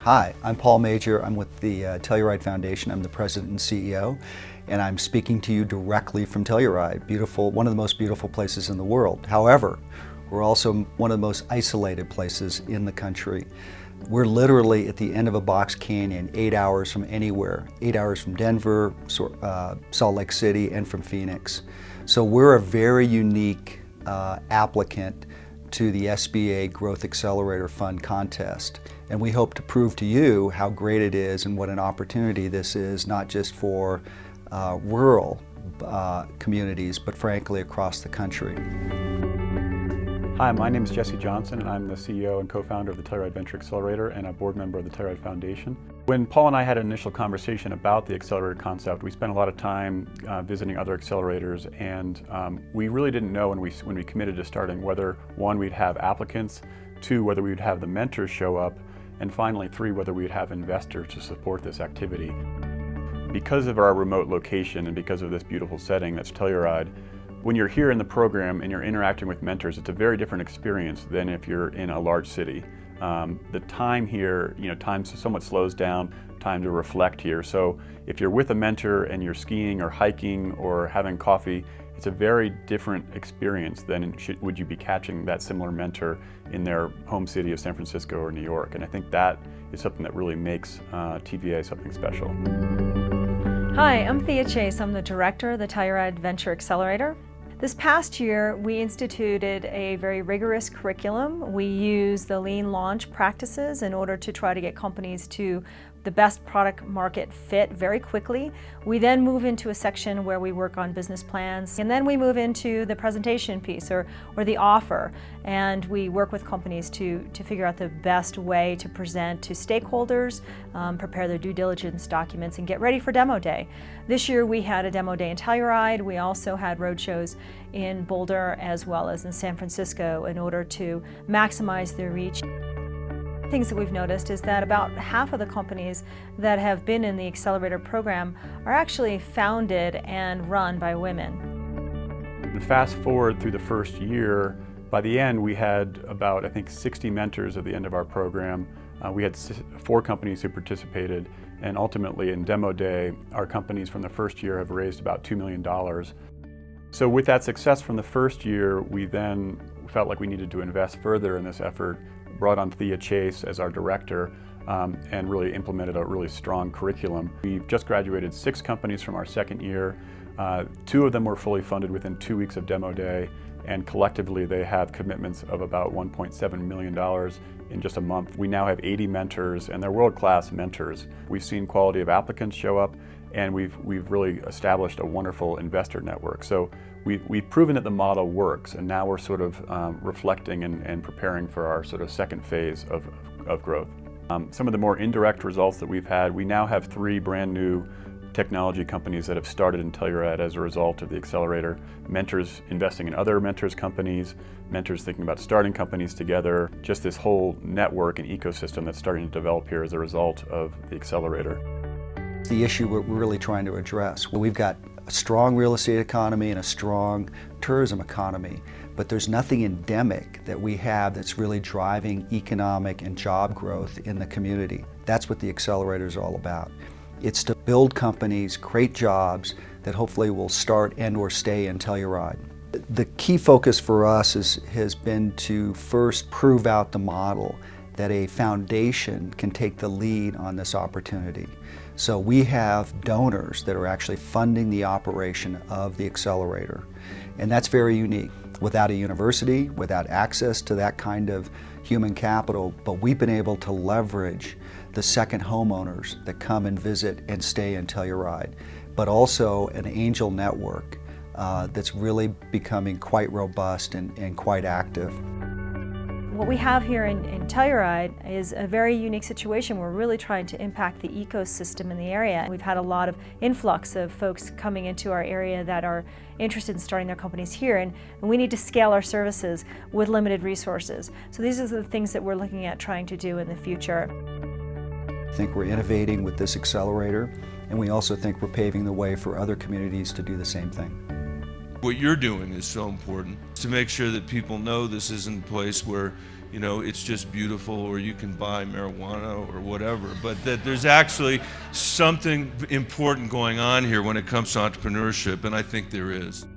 Hi, I'm Paul Major. I'm with the Telluride Foundation. I'm the president and CEO, and I'm speaking to you directly from Telluride, one of the most beautiful places in the world. However, we're also one of the most isolated places in the country. We're literally at the end of a box canyon, 8 hours from anywhere, 8 hours from Denver, Salt Lake City, and from Phoenix. So we're a very unique applicant to the SBA Growth Accelerator Fund contest. And we hope to prove to you how great it is and what an opportunity this is, not just for rural communities, but frankly across the country. Hi, my name is Jesse Johnson, and I'm the CEO and co-founder of the Telluride Venture Accelerator and a board member of the Telluride Foundation. When Paul and I had an initial conversation about the Accelerator concept, we spent a lot of time visiting other accelerators, and we really didn't know when we committed to starting whether, one, we'd have applicants, two, whether we would have the mentors show up, and finally, three, whether we would have investors to support this activity. Because of our remote location and because of this beautiful setting that's Telluride, when you're here in the program and you're interacting with mentors, it's a very different experience than if you're in a large city. The time here, time somewhat slows down, time to reflect here. So if you're with a mentor and you're skiing or hiking or having coffee, it's a very different experience than would you be catching that similar mentor in their home city of San Francisco or New York. And I think that is something that really makes TVA something special. Hi, I'm Thea Chase. I'm the director of the Telluride Venture Accelerator. This past year, we instituted a very rigorous curriculum. We use the lean launch practices in order to try to get companies to the best product market fit very quickly. We then move into a section where we work on business plans, and then we move into the presentation piece or the offer, and we work with companies to figure out the best way to present to stakeholders, prepare their due diligence documents, and get ready for demo day. This year we had a demo day in Telluride. We also had roadshows in Boulder as well as in San Francisco in order to maximize their reach. Things that we've noticed is that about half of the companies that have been in the Accelerator program are actually founded and run by women. Fast forward through the first year, by the end we had about, I think, 60 mentors at the end of our program. We had 4 companies who participated, and ultimately in demo day, our companies from the first year have raised about $2 million. So with that success from the first year, we then felt like we needed to invest further in this effort, brought on Thea Chase as our director, and really implemented a really strong curriculum. We've just graduated 6 companies from our second year. 2 of them were fully funded within 2 weeks of demo day, and collectively they have commitments of about $1.7 million in just a month. We now have 80 mentors, and they're world-class mentors. We've seen quality of applicants show up, and we've really established a wonderful investor network. So we've proven that the model works, and now we're sort of reflecting and preparing for our sort of second phase of growth. Some of the more indirect results that we've had, we now have 3 brand new technology companies that have started in Telluride as a result of the Accelerator. Mentors investing in other mentors companies, mentors thinking about starting companies together, just this whole network and ecosystem that's starting to develop here as a result of the Accelerator. The issue we're really trying to address. We've got a strong real estate economy and a strong tourism economy, but there's nothing endemic that we have that's really driving economic and job growth in the community. That's what the Accelerator is all about. It's to build companies, create jobs that hopefully will start and or stay in Telluride. The key focus for us has been to first prove out the model that a foundation can take the lead on this opportunity. So we have donors that are actually funding the operation of the Accelerator, and that's very unique. Without a university, without access to that kind of human capital, but we've been able to leverage the second homeowners that come and visit and stay in Telluride, but also an angel network that's really becoming quite robust and quite active. What we have here in Telluride is a very unique situation. We're really trying to impact the ecosystem in the area. We've had a lot of influx of folks coming into our area that are interested in starting their companies here, and we need to scale our services with limited resources. So these are the things that we're looking at trying to do in the future. I think we're innovating with this Accelerator, and we also think we're paving the way for other communities to do the same thing. What you're doing is so important, to make sure that people know this isn't a place where, you know, it's just beautiful or you can buy marijuana or whatever, but that there's actually something important going on here when it comes to entrepreneurship, and I think there is.